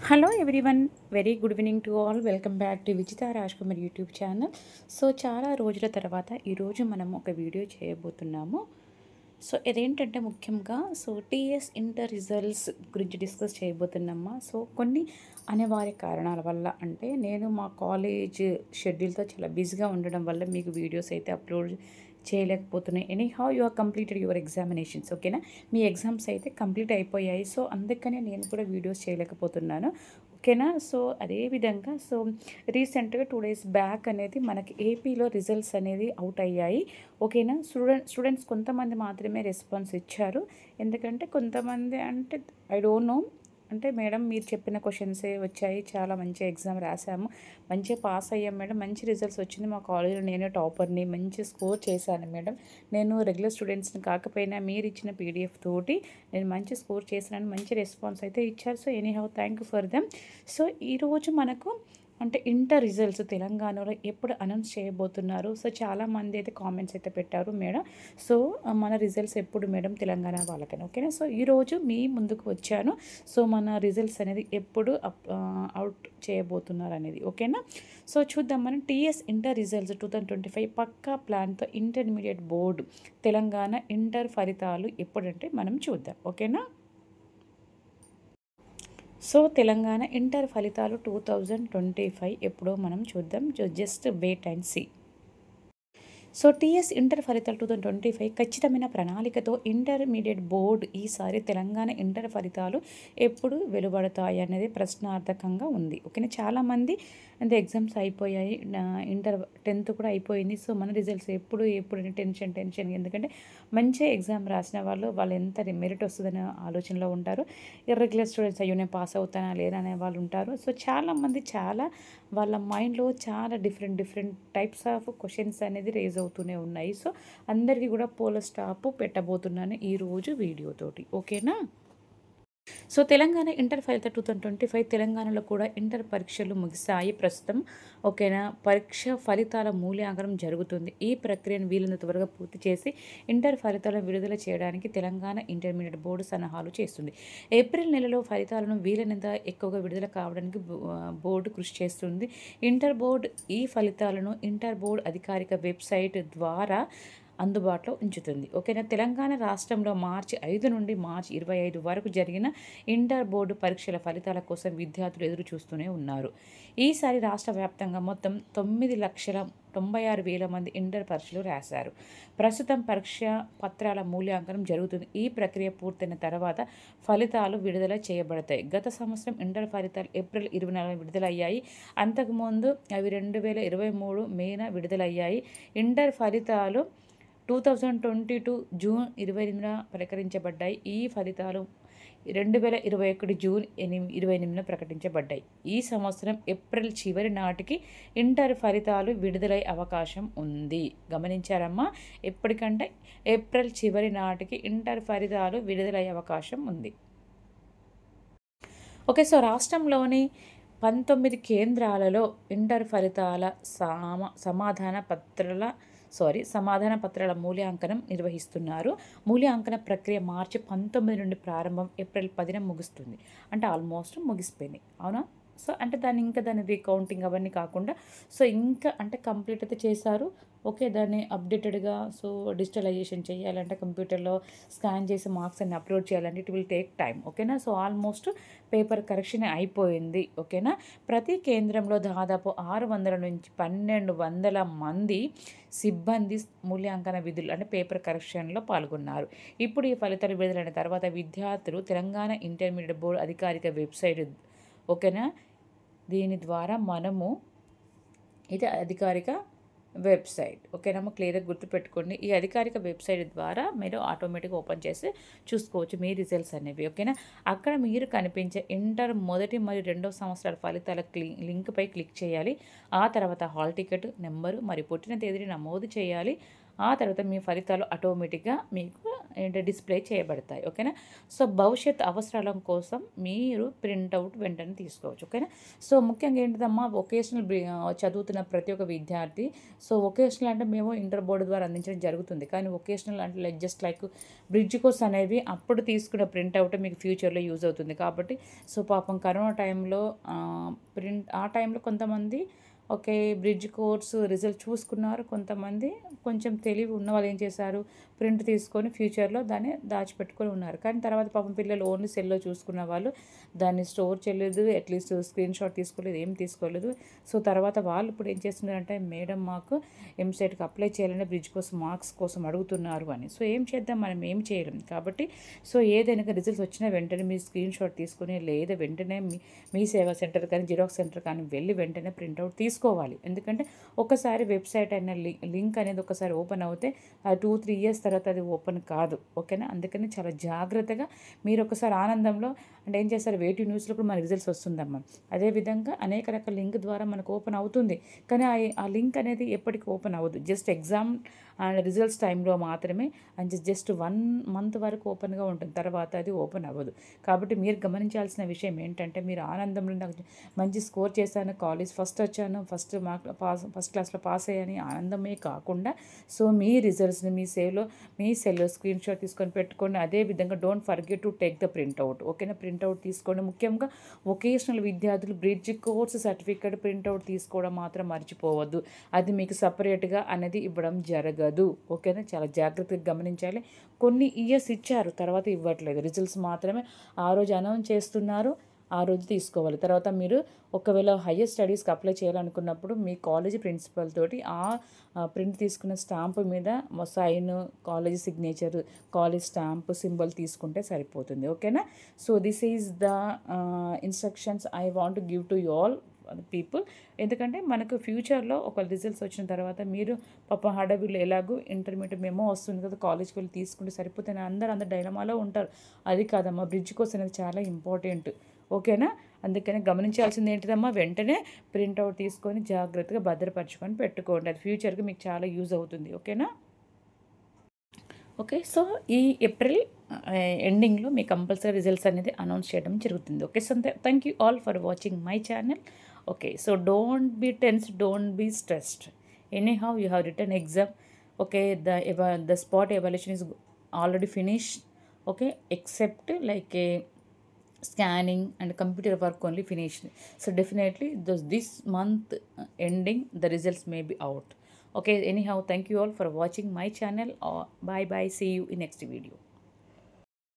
Hello everyone, very good evening to all. Welcome back to Vijitha Rajkumar YouTube channel. So చాలా రోజుల తర్వాత ఈరోజు మనం ఒక వీడియో చేయబోతున్నాము. సో ఇదేంటంటే ముఖ్యంగా టీఎస్ ఇంటర్ రిజల్ట్స్ గురించి డిస్కస్ చేయబోతున్నామా. సో కొన్ని అనివార్య కారణాల వల్ల, అంటే నేను మా కాలేజ్ షెడ్యూల్తో చాలా బిజీగా ఉండడం వల్ల మీకు వీడియోస్ అయితే అప్లోడ్ చేయలేకపోతున్నాయి. Anyhow you are completed your examinations, ఓకేనా. మీ ఎగ్జామ్స్ అయితే కంప్లీట్ అయిపోయాయి. సో అందుకనే నేను కూడా వీడియోస్ చేయలేకపోతున్నాను, ఓకేనా. సో అదేవిధంగా రీసెంట్గా 2 days బ్యాక్ అనేది మనకి ఏపీలో రిజల్ట్స్ అనేది అవుట్ అయ్యాయి, ఓకేనా. స్టూడెంట్స్ కొంతమంది మాత్రమే రెస్పాన్స్ ఇచ్చారు. ఎందుకంటే కొంతమంది అంటే ఐ డోంట్ నో, అంటే మేడం మీరు చెప్పిన క్వశ్చన్సే వచ్చాయి, చాలా మంచి ఎగ్జామ్ రాసాము, మంచిగా పాస్ అయ్యాం మేడం, మంచి రిజల్ట్స్ వచ్చింది, మా కాలేజీలో నేనే టాపర్ని, మంచి స్కోర్ చేశాను మేడం, నేను రెగ్యులర్ స్టూడెంట్స్ని కాకపోయినా మీరు ఇచ్చిన పీడిఎఫ్ తోటి నేను మంచి స్కోర్ చేశాను, మంచి రెస్పాన్స్ అయితే ఇచ్చారు. So anyhow thank you for them. So ఈరోజు మనకు అంటే ఇంటర్ రిజల్ట్స్ తెలంగాణలో ఎప్పుడు అనౌన్స్ చేయబోతున్నారు. సో చాలామంది అయితే కామెంట్స్ అయితే పెట్టారు మేడం. సో మన రిజల్ట్స్ ఎప్పుడు మేడం తెలంగాణ వాళ్ళకని, ఓకేనా. సో ఈరోజు మీ ముందుకు వచ్చాను. సో మన రిజల్ట్స్ అనేది ఎప్పుడు అవుట్ చేయబోతున్నారు అనేది, ఓకేనా. సో చూద్దాం మనం టీఎస్ ఇంటర్ రిజల్ట్స్ 2025 పక్కా ప్లాన్తో ఇంటర్మీడియట్ బోర్డు తెలంగాణ ఇంటర్ ఫలితాలు ఎప్పుడంటే మనం చూద్దాం, ఓకేనా. సో తెలంగాణ ఇంటర్ ఫలితాలు 2025 ఎప్పుడో మనం చూద్దాం. Just wait and see. So TS inter ఫలితాలు 2025 ఖచ్చితమైన ప్రణాళికతో ఇంటర్మీడియట్ బోర్డు ఈసారి తెలంగాణ ఇంటర్ ఫలితాలు ఎప్పుడు వెలువడతాయి అనేది ప్రశ్నార్థకంగా ఉంది, ఓకేనా. చాలామంది అంటే ఎగ్జామ్స్ అయిపోయాయి, ఇంటర్ 10th కూడా అయిపోయింది. సో మన రిజల్ట్స్ ఎప్పుడు టెన్షన్, ఎందుకంటే మంచి ఎగ్జామ్ రాసిన వాళ్ళు ఎంత మెరిట్ వస్తుందనే ఆలోచనలో ఉంటారు. ఇర్రెగ్యులర్ స్టూడెంట్స్ అయ్యో నేను పాస్ అవుతానా లేదా అనే వాళ్ళు ఉంటారు. సో చాలామంది వాళ్ళ మైండ్లో చాలా డిఫరెంట్ టైప్స్ ఆఫ్ క్వశ్చన్స్ అనేది రేజ్ అవుతూనే ఉన్నాయి. సో అందరికీ కూడా పోల స్టాప్ పెట్టబోతున్నాను ఈరోజు వీడియోతోటి, ఓకేనా. సో తెలంగాణ ఇంటర్ ఫలిత 2025 తెలంగాణలో కూడా ఇంటర్ పరీక్షలు ముగిశాయి ప్రస్తుతం, ఓకేనా. పరీక్ష ఫలితాల మూల్యాంకనం జరుగుతుంది. ఈ ప్రక్రియను వీలైనంత త్వరగా పూర్తి చేసి ఇంటర్ ఫలితాలను విడుదల చేయడానికి తెలంగాణ ఇంటర్మీడియట్ బోర్డు సన్నాహాలు చేస్తుంది. ఏప్రిల్ నెలలో ఫలితాలను వీలైనంత ఎక్కువగా విడుదల కావడానికి బోర్డు కృషి చేస్తుంది. ఇంటర్ బోర్డు ఈ ఫలితాలను ఇంటర్ బోర్డు అధికారిక వెబ్సైట్ ద్వారా అందుబాటులో ఉంచుతుంది, ఓకేనా. తెలంగాణ రాష్ట్రంలో మార్చి 5 నుండి మార్చి 25 వరకు జరిగిన ఇంటర్ బోర్డు పరీక్షల ఫలితాల కోసం విద్యార్థులు ఎదురు చూస్తూనే ఉన్నారు. ఈసారి రాష్ట్ర వ్యాప్తంగా మొత్తం 9,96,000 మంది ఇంటర్ పరీక్షలు రాశారు. ప్రస్తుతం పరీక్ష పత్రాల మూల్యాంకనం జరుగుతుంది. ఈ ప్రక్రియ పూర్తయిన తర్వాత ఫలితాలు విడుదల చేయబడతాయి. గత సంవత్సరం ఇంటర్ ఫలితాలు ఏప్రిల్ 24 విడుదలయ్యాయి. అంతకుముందు అవి 2023 మేన విడుదలయ్యాయి. ఇంటర్ ఫలితాలు 2022 జూన్ 28న ప్రకటించబడ్డాయి. ఈ ఫలితాలు 2021 జూన్ 28న ప్రకటించబడ్డాయి. ఈ సంవత్సరం ఏప్రిల్ చివరి నాటికి ఇంటర్ ఫలితాలు విడుదలయ్యే అవకాశం ఉంది. గమనించారమ్మా, ఎప్పటికంటే ఏప్రిల్ చివరి నాటికి ఇంటర్ ఫలితాలు విడుదలయ్యే అవకాశం ఉంది, ఓకే. సో రాష్ట్రంలోని 19 కేంద్రాలలో ఇంటర్ ఫలితాల సమాధాన పత్రాల మూల్యాంకనం నిర్వహిస్తున్నారు. మూల్యాంకన ప్రక్రియ మార్చి 19 నుండి ప్రారంభం, ఏప్రిల్ 10న ముగుస్తుంది. అంటే ఆల్మోస్ట్ ముగిసిపోయినాయి, అవునా. సో అంటే దాని రీకౌంటింగ్ అవన్నీ కాకుండా ఇంకా అంటే కంప్లీట్ అయితే చేశారు, ఓకే. దాన్ని అప్డేటెడ్గా డిజిటలైజేషన్ చేయాలంటే కంప్యూటర్లో స్కాన్ చేసి మార్క్స్ అన్ని అప్లోడ్ చేయాలంటే ఇట్ విల్ టేక్ టైం, ఓకేనా. సో ఆల్మోస్ట్ పేపర్ కరెక్షన్ అయిపోయింది, ఓకేనా. ప్రతి కేంద్రంలో దాదాపు 600 నుంచి 1,200 మంది సిబ్బంది మూల్యాంకన విధులు అంటే పేపర్ కరెక్షన్లో పాల్గొన్నారు. ఇప్పుడు ఈ ఫలితాలు విడుదలైన తర్వాత విద్యార్థులు తెలంగాణ ఇంటర్మీడియట్ బోర్డు అధికారిక వెబ్సైట్, ఓకేనా. దీని ద్వారా ఇది అధికారిక వెబ్సైట్, ఓకేనమ్మా. క్లియర్గా గుర్తుపెట్టుకోండి. ఈ అధికారిక వెబ్సైట్ ద్వారా మీరు ఆటోమేటిక్గా ఓపెన్ చేసి చూసుకోవచ్చు మీ రిజల్ట్స్ అనేవి, ఓకేనా. అక్కడ మీరు కనిపించే ఇంటర్ మొదటి మరియు 2వ సంవత్సరాల ఫలితాల లింక్పై క్లిక్ చేయాలి. ఆ తర్వాత హాల్ టికెట్ నెంబరు మరియు పుట్టిన తేదీని నమోదు చేయాలి. ఆ తర్వాత మీ ఫలితాలు ఆటోమేటిక్గా మీకు డిస్ప్లే చేయబడతాయి. ఓకేనా. సో భవిష్యత్ అవసరాల కోసం మీరు ప్రింట్అవుట్ వెంటనే తీసుకోవచ్చు. ఓకేనా. సో ముఖ్యంగా ఏంటిదమ్మా, చదువుతున్న ప్రతి ఒక్క విద్యార్థి, సో వొకేషనల్ అంటే మేము ఇంటర్ బోర్డు ద్వారా అందించడం జరుగుతుంది. కానీ వొకేషనల్ అంటే లైక్ బ్రిడ్జ్ కోర్స్ అనేవి అప్పుడు తీసుకున్న ప్రింట్అవుట్ మీకు ఫ్యూచర్లో యూజ్ అవుతుంది. కాబట్టి సో పాపం కరోనా టైంలో ఆ టైంలో కొంతమంది ఓకే బ్రిడ్జ్ కోర్స్ రిజల్ట్ చూసుకున్నారు. కొంతమంది కొంచెం తెలివి ఉన్న వాళ్ళు ఏం చేశారు, ప్రింట్ తీసుకొని ఫ్యూచర్లో దాన్ని దాచిపెట్టుకొని ఉన్నారు. కానీ తర్వాత పాపం పిల్లలు ఓన్లీ సెల్లో చూసుకున్న వాళ్ళు దాన్ని స్టోర్ చేయలేదు, అట్లీస్ట్ స్క్రీన్ షాట్ తీసుకోలేదు, ఏం తీసుకోలేదు. సో తర్వాత వాళ్ళు ఇప్పుడు ఏం చేస్తున్నారంటే, మేడం మాకు ఎంసెట్కి అప్లై చేయాలని బ్రిడ్జ్ కోసం మార్క్స్ కోసం అడుగుతున్నారు అని. సో ఏం చేద్దాం, మనం ఏం చేయలేం. కాబట్టి సో ఏదైనా రిజల్ట్స్ వచ్చిన వెంటనే మీ స్క్రీన్ షాట్ తీసుకొని, లేదా వెంటనే మీ సేవా సెంటర్ కానీ జిరాక్స్ సెంటర్ కానీ వెళ్ళి వెంటనే ప్రింట్అవుట్ తీసుకోవాలి. ఎందుకంటే ఒకసారి వెబ్సైట్ అయిన లింక్ అనేది ఒకసారి ఓపెన్ అవుతే 2-3 ఇయర్స్ తర్వాత అది ఓపెన్ కాదు. ఓకేనా. అందుకని చాలా జాగ్రత్తగా మీరు ఒకసారి ఆనందంలో అంటే ఏం చేస్తారు, వేటి న్యూస్లో కూడా మన రిజల్ట్స్ వస్తుందమ్మా. అదేవిధంగా అనేక రకాల లింక్ ద్వారా మనకు ఓపెన్ అవుతుంది. కానీ ఆ లింక్ అనేది ఎప్పటికీ ఓపెన్ అవ్వదు. జస్ట్ ఎగ్జామ్ అండ్ రిజల్ట్స్ టైంలో మాత్రమే అండ్ జస్ట్ 1 మంత్ వరకు ఓపెన్గా ఉంటుంది. తర్వాత అది ఓపెన్ అవ్వదు. కాబట్టి మీరు గమనించాల్సిన విషయం ఏంటంటే, మీరు ఆనందంలో నాకు మంచి స్కోర్ చేశాను, కాలేజ్ ఫస్ట్ వచ్చాను, ఫస్ట్ క్లాస్లో పాస్ అయ్యాని ఆనందమే కాకుండా, సో మీ రిజల్ట్స్ని మీ సెల్లో స్క్రీన్ షాట్ తీసుకొని పెట్టుకోండి. అదేవిధంగా don't forget to take the printout. ఓకేనా. ప్రింట్అవుట్ తీసుకోండి. ముఖ్యంగా వొకేషనల్ విద్యార్థులు బ్రిడ్జ్ కోర్స్ సర్టిఫికేట్ ప్రింట్అవుట్ తీసుకోవడం మాత్రం మర్చిపోవద్దు. అది మీకు సపరేట్గా అనేది ఇవ్వడం జరగదు. ఓకేనా. చాలా జాగ్రత్తగా గమనించాలి. కొన్ని ఇయర్స్ ఇచ్చారు, తర్వాత ఇవ్వట్లేదు. రిజల్ట్స్ మాత్రమే ఆ రోజు అనౌన్స్ చేస్తున్నారు, ఆ రోజు తీసుకోవాలి. తర్వాత మీరు ఒకవేళ హయ్యర్ స్టడీస్కి అప్లై చేయాలనుకున్నప్పుడు మీ కాలేజీ ప్రిన్సిపల్ తోటి ప్రింట్ తీసుకున్న స్టాంపు మీద sign, college signature, college stamp symbol తీసుకుంటే సరిపోతుంది. ఓకేనా. So this is the instructions I want to give to you all people. ఎందుకంటే మనకు ఫ్యూచర్లో ఒక రిజల్ట్స్ వచ్చిన తర్వాత మీరు హడావిడిలో ఎలాగో ఇంటర్మీడియట్ మెమో వస్తుంది కదా, కాలేజ్కి వెళ్ళి తీసుకుంటే సరిపోతే అందరూ డైలమాలో ఉంటారు. అది కాదమ్మా, బ్రిడ్జ్ కోర్స్ అనేది చాలా ఇంపార్టెంట్. ఓకేనా. అందుకని గమనించాల్సింది ఏంటిదమ్మా, వెంటనే ప్రింట్అవుట్ తీసుకొని జాగ్రత్తగా భద్రపరచుకొని పెట్టుకోండి. అది ఫ్యూచర్కి మీకు చాలా యూజ్ అవుతుంది. ఓకేనా. ఓకే. సో ఈ ఏప్రిల్ ఎండింగ్లో మీ కంపల్సరీ రిజల్ట్స్ అనేది అనౌన్స్ చేయడం జరుగుతుంది. Okay. So thank you all for watching my channel. Okay. So don't be tense, don't be stressed. Anyhow you have return exam. Okay. The spot evaluation is already finished. Okay. Except like scanning and computer work only finished. So definitely this month ending the results may be out. Okay. Anyhow, thank you all for watching my channel. Bye bye. See you in next video.